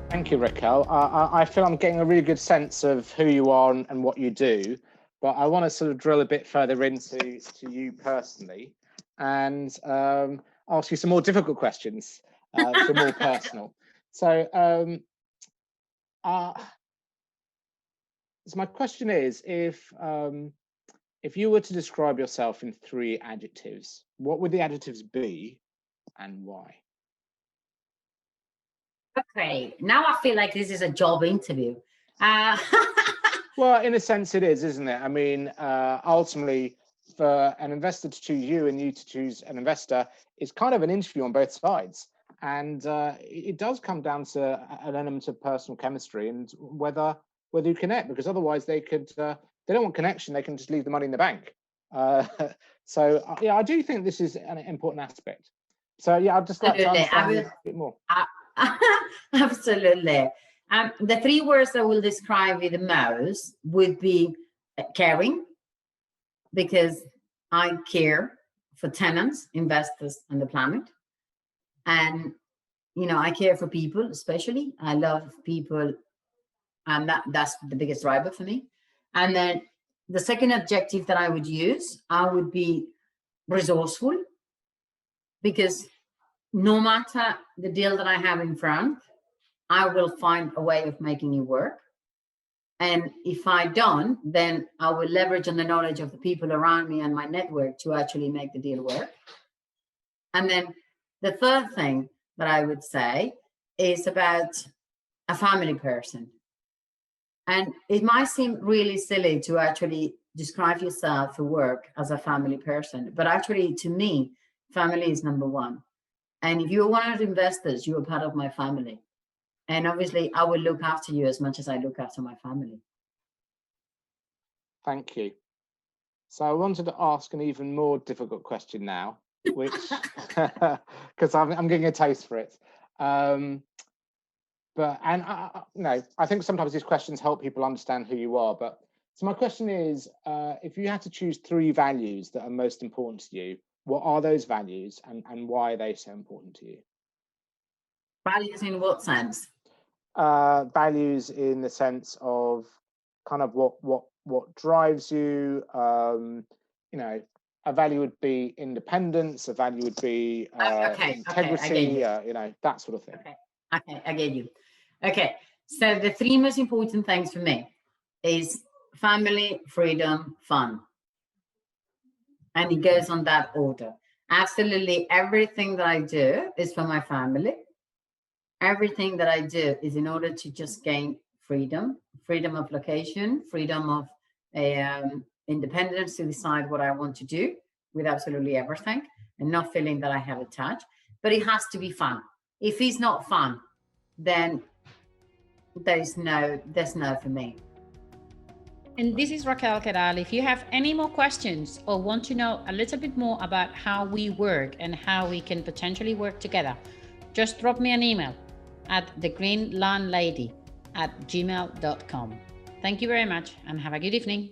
Thank you, Raquel. I feel I'm getting a really good sense of who you are and what you do, but I want to sort of drill a bit further into you personally and ask you some more difficult questions, which are more personal. So my question is, if you were to describe yourself in 3 adjectives, what would the adjectives be and why? Okay, now I feel like this is a job interview. Well, in a sense it is, isn't it? I mean, ultimately, for an investor to choose you and you to choose an investor, it's kind of an interview on both sides. And it does come down to an element of personal chemistry and whether you connect, because otherwise they don't want connection, they can just leave the money in the bank. So yeah, I do think this is an important aspect. So yeah, I'd just like to understand a bit more. Absolutely. The 3 words that will describe you the most would be caring, because I care for tenants, investors, and the planet. And, I care for people, especially. I love people, and that's the biggest driver for me. And then the second adjective that I would use, I would be resourceful, because no matter the deal that I have in front, I will find a way of making it work. And if I don't, then I will leverage on the knowledge of the people around me and my network to actually make the deal work. And then the third thing that I would say is about a family person. And it might seem really silly to actually describe yourself for work as a family person, but actually, to me, family is number 1. And if you're one of the investors, you're part of my family. And obviously, I will look after you as much as I look after my family. Thank you. So I wanted to ask an even more difficult question now, which, because I'm getting a taste for it. I think sometimes these questions help people understand who you are. But so my question is, if you had to choose 3 values that are most important to you, what are those values and why are they so important to you? Values in what sense? Values in the sense of kind of what drives you. A value would be independence. A value would be integrity. That sort of thing. Okay, I get you. Okay, so the 3 most important things for me is family, freedom, fun. And it goes on that order. Absolutely everything that I do is for my family. Everything that I do is in order to just gain freedom of location, freedom of independence to decide what I want to do with absolutely everything, and not feeling that I have attached. But it has to be fun. If it's not fun, then there's no for me. And this is Raquel Queral. If you have any more questions or want to know a little bit more about how we work and how we can potentially work together, just drop me an email at thegreenlandlady@gmail.com. Thank you very much and have a good evening.